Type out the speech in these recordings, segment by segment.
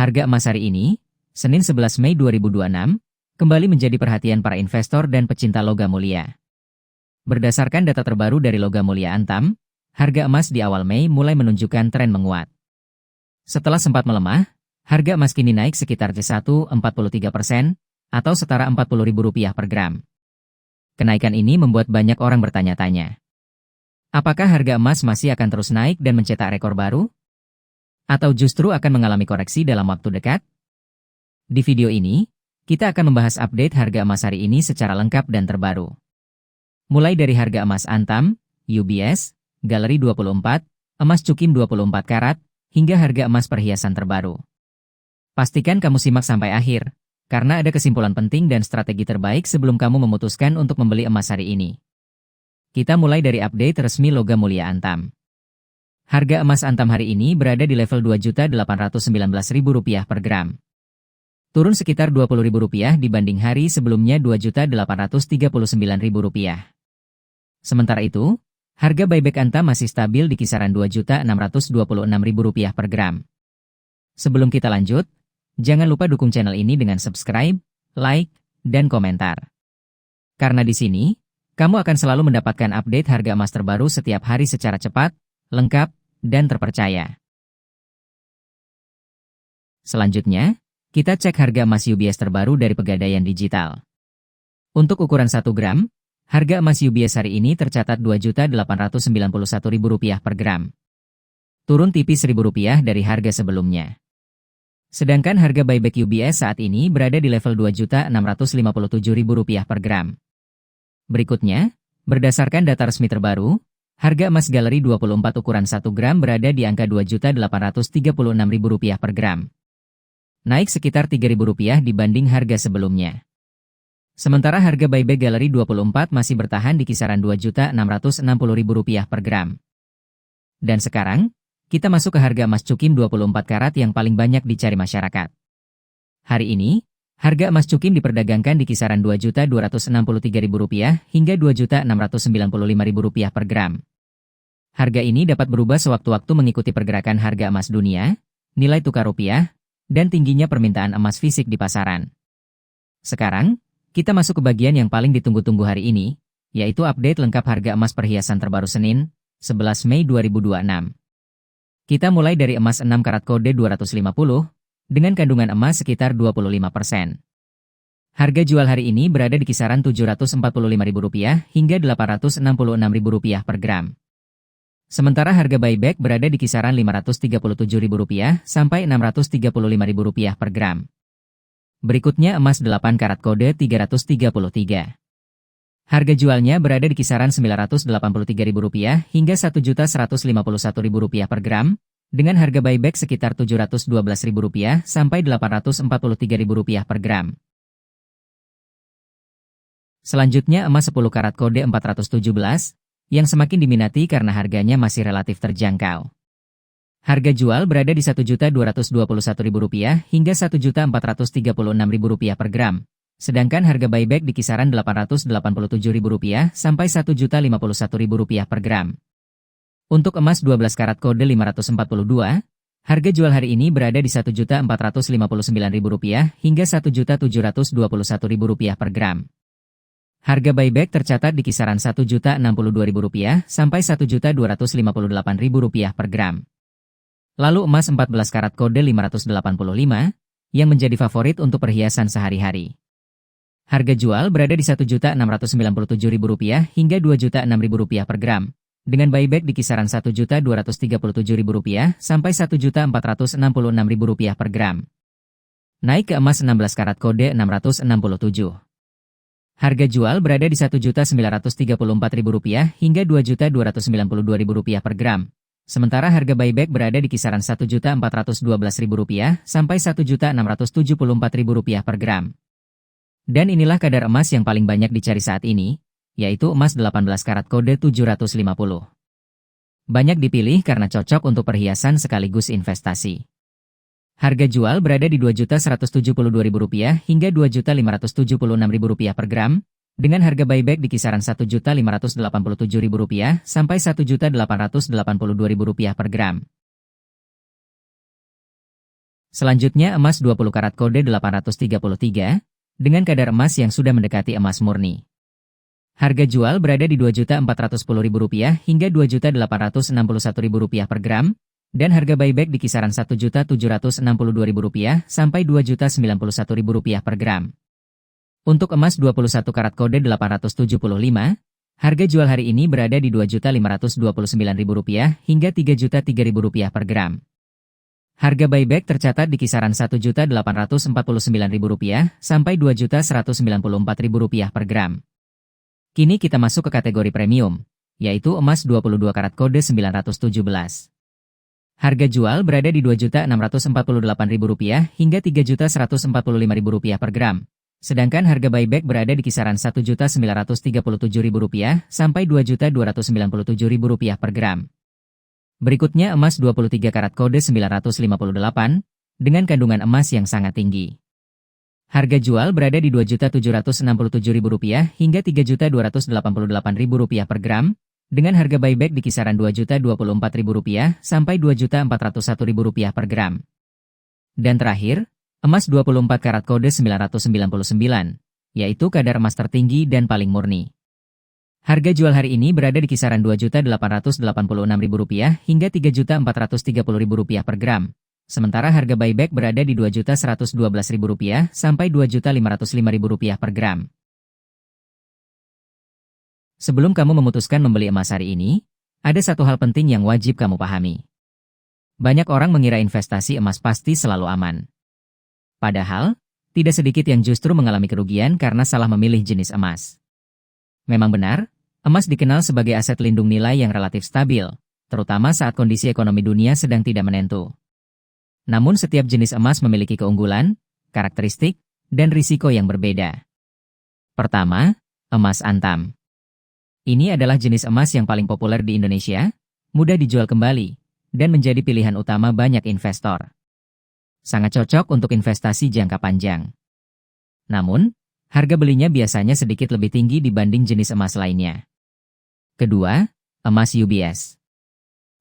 Harga emas hari ini, Senin 11 Mei 2026, kembali menjadi perhatian para investor dan pecinta logam mulia. Berdasarkan data terbaru dari Logam Mulia Antam, harga emas di awal Mei mulai menunjukkan tren menguat. Setelah sempat melemah, harga emas kini naik sekitar 1,43%, atau setara Rp40.000 per gram. Kenaikan ini membuat banyak orang bertanya-tanya. Apakah harga emas masih akan terus naik dan mencetak rekor baru? Atau justru akan mengalami koreksi dalam waktu dekat? Di video ini, kita akan membahas update harga emas hari ini secara lengkap dan terbaru. Mulai dari harga emas Antam, UBS, Galeri 24, emas Cukim 24 karat, hingga harga emas perhiasan terbaru. Pastikan kamu simak sampai akhir, karena ada kesimpulan penting dan strategi terbaik sebelum kamu memutuskan untuk membeli emas hari ini. Kita mulai dari update resmi Logam Mulia Antam. Harga emas Antam hari ini berada di level Rp2.819.000 per gram. Turun sekitar Rp20.000 dibanding hari sebelumnya Rp2.839.000. Sementara itu, harga buyback Antam masih stabil di kisaran Rp2.626.000 per gram. Sebelum kita lanjut, jangan lupa dukung channel ini dengan subscribe, like, dan komentar. Karena di sini, kamu akan selalu mendapatkan update harga emas terbaru setiap hari secara cepat, lengkap, dan terpercaya. Selanjutnya, kita cek harga emas UBS terbaru dari Pegadaian Digital. Untuk ukuran 1 gram, harga emas UBS hari ini tercatat Rp2.891.000 per gram. Turun tipis Rp1.000 dari harga sebelumnya. Sedangkan harga buyback UBS saat ini berada di level Rp2.657.000 per gram. Berikutnya, berdasarkan data resmi terbaru, harga emas Galeri 24 ukuran 1 gram berada di angka Rp2.836.000 per gram. Naik sekitar Rp3.000 dibanding harga sebelumnya. Sementara harga buyback Galeri 24 masih bertahan di kisaran Rp2.660.000 per gram. Dan sekarang, kita masuk ke harga emas Cukim 24 karat yang paling banyak dicari masyarakat. Hari ini, harga emas Cukim diperdagangkan di kisaran Rp2.263.000 hingga Rp2.695.000 per gram. Harga ini dapat berubah sewaktu-waktu mengikuti pergerakan harga emas dunia, nilai tukar rupiah, dan tingginya permintaan emas fisik di pasaran. Sekarang, kita masuk ke bagian yang paling ditunggu-tunggu hari ini, yaitu update lengkap harga emas perhiasan terbaru Senin, 11 Mei 2026. Kita mulai dari emas 6 karat kode 250, dengan kandungan emas sekitar 25%. Harga jual hari ini berada di kisaran Rp745.000 hingga Rp866.000 per gram. Sementara harga buyback berada di kisaran Rp537.000 sampai Rp635.000 per gram. Berikutnya emas 8 karat kode 333. Harga jualnya berada di kisaran Rp983.000 hingga Rp1.151.000 per gram, dengan harga buyback sekitar Rp712.000 sampai Rp843.000 per gram. Selanjutnya emas 10 karat kode 417, yang semakin diminati karena harganya masih relatif terjangkau. Harga jual berada di Rp1.221.000 hingga Rp1.436.000 per gram, sedangkan harga buyback di kisaran Rp887.000 sampai Rp1.051.000 per gram. Untuk emas 12 karat kode 542, harga jual hari ini berada di Rp1.459.000 hingga Rp1.721.000 per gram. Harga buyback tercatat di kisaran Rp1.062.000 sampai Rp1.258.000 per gram. Lalu emas 14 karat kode 585, yang menjadi favorit untuk perhiasan sehari-hari. Harga jual berada di Rp1.697.000 hingga Rp2.006.000 per gram, dengan buyback di kisaran Rp1.237.000 sampai Rp1.466.000 per gram. Naik ke emas 16 karat kode 667. Harga jual berada di Rp1.934.000 hingga Rp2.292.000 per gram. Sementara harga buyback berada di kisaran Rp1.412.000 sampai Rp1.674.000 per gram. Dan inilah kadar emas yang paling banyak dicari saat ini, yaitu emas 18 karat kode 750. Banyak dipilih karena cocok untuk perhiasan sekaligus investasi. Harga jual berada di Rp2.172.000 hingga Rp2.576.000 per gram, dengan harga buyback di kisaran Rp1.587.000 sampai Rp1.882.000 per gram. Selanjutnya emas 20 karat kode 833, dengan kadar emas yang sudah mendekati emas murni. Harga jual berada di Rp2.410.000 hingga Rp2.861.000 per gram, dan harga buyback di kisaran Rp1.762.000 sampai Rp2.091.000 per gram. Untuk emas 21 karat kode 875, harga jual hari ini berada di Rp2.529.000 hingga Rp3.003.000 per gram. Harga buyback tercatat di kisaran Rp1.849.000 sampai Rp2.194.000 per gram. Kini kita masuk ke kategori premium, yaitu emas 22 karat kode 917. Harga jual berada di Rp2.648.000 hingga Rp3.145.000 per gram, sedangkan harga buyback berada di kisaran Rp1.937.000 sampai Rp2.297.000 per gram. Berikutnya emas 23 karat kode 958, dengan kandungan emas yang sangat tinggi. Harga jual berada di Rp2.767.000 hingga Rp3.288.000 per gram, dengan harga buyback di kisaran Rp2.024.000 sampai Rp2.401.000 per gram. Dan terakhir, emas 24 karat kode 999, yaitu kadar emas tertinggi dan paling murni. Harga jual hari ini berada di kisaran Rp2.886.000 hingga Rp3.430.000 per gram, sementara harga buyback berada di Rp2.112.000 sampai Rp2.505.000 per gram. Sebelum kamu memutuskan membeli emas hari ini, ada satu hal penting yang wajib kamu pahami. Banyak orang mengira investasi emas pasti selalu aman. Padahal, tidak sedikit yang justru mengalami kerugian karena salah memilih jenis emas. Memang benar, emas dikenal sebagai aset lindung nilai yang relatif stabil, terutama saat kondisi ekonomi dunia sedang tidak menentu. Namun setiap jenis emas memiliki keunggulan, karakteristik, dan risiko yang berbeda. Pertama, emas antam. Ini adalah jenis emas yang paling populer di Indonesia, mudah dijual kembali, dan menjadi pilihan utama banyak investor. Sangat cocok untuk investasi jangka panjang. Namun, harga belinya biasanya sedikit lebih tinggi dibanding jenis emas lainnya. Kedua, emas UBS.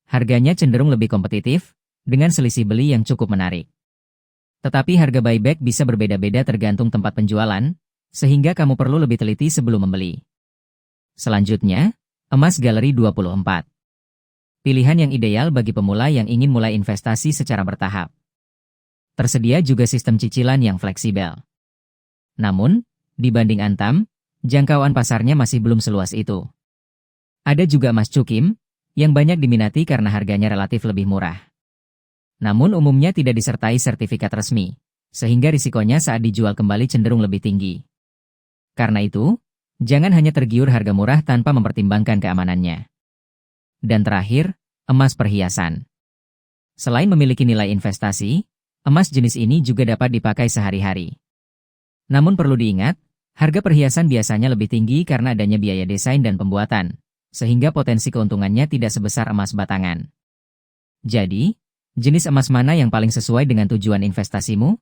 Harganya cenderung lebih kompetitif, dengan selisih beli yang cukup menarik. Tetapi harga buyback bisa berbeda-beda tergantung tempat penjualan, sehingga kamu perlu lebih teliti sebelum membeli. Selanjutnya, emas Galeri 24. Pilihan yang ideal bagi pemula yang ingin mulai investasi secara bertahap. Tersedia juga sistem cicilan yang fleksibel. Namun, dibanding antam, jangkauan pasarnya masih belum seluas itu. Ada juga emas cukim, yang banyak diminati karena harganya relatif lebih murah. Namun umumnya tidak disertai sertifikat resmi, sehingga risikonya saat dijual kembali cenderung lebih tinggi. Karena itu, jangan hanya tergiur harga murah tanpa mempertimbangkan keamanannya. Dan terakhir, emas perhiasan. Selain memiliki nilai investasi, emas jenis ini juga dapat dipakai sehari-hari. Namun perlu diingat, harga perhiasan biasanya lebih tinggi karena adanya biaya desain dan pembuatan, sehingga potensi keuntungannya tidak sebesar emas batangan. Jadi, jenis emas mana yang paling sesuai dengan tujuan investasimu?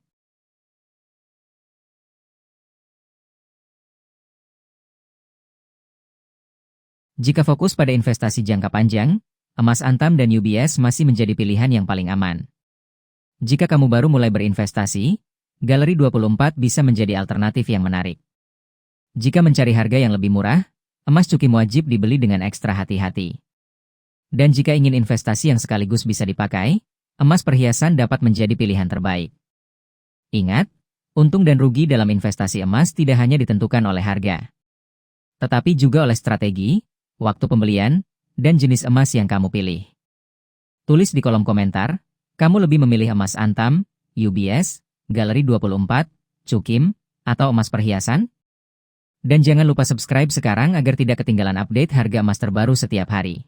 Jika fokus pada investasi jangka panjang, emas antam dan UBS masih menjadi pilihan yang paling aman. Jika kamu baru mulai berinvestasi, Galeri 24 bisa menjadi alternatif yang menarik. Jika mencari harga yang lebih murah, emas cukim wajib dibeli dengan ekstra hati-hati. Dan jika ingin investasi yang sekaligus bisa dipakai, emas perhiasan dapat menjadi pilihan terbaik. Ingat, untung dan rugi dalam investasi emas tidak hanya ditentukan oleh harga, tetapi juga oleh strategi, waktu pembelian, dan jenis emas yang kamu pilih. Tulis di kolom komentar, kamu lebih memilih emas antam, UBS, Galeri 24, cukim, atau emas perhiasan? Dan jangan lupa subscribe sekarang agar tidak ketinggalan update harga emas terbaru setiap hari.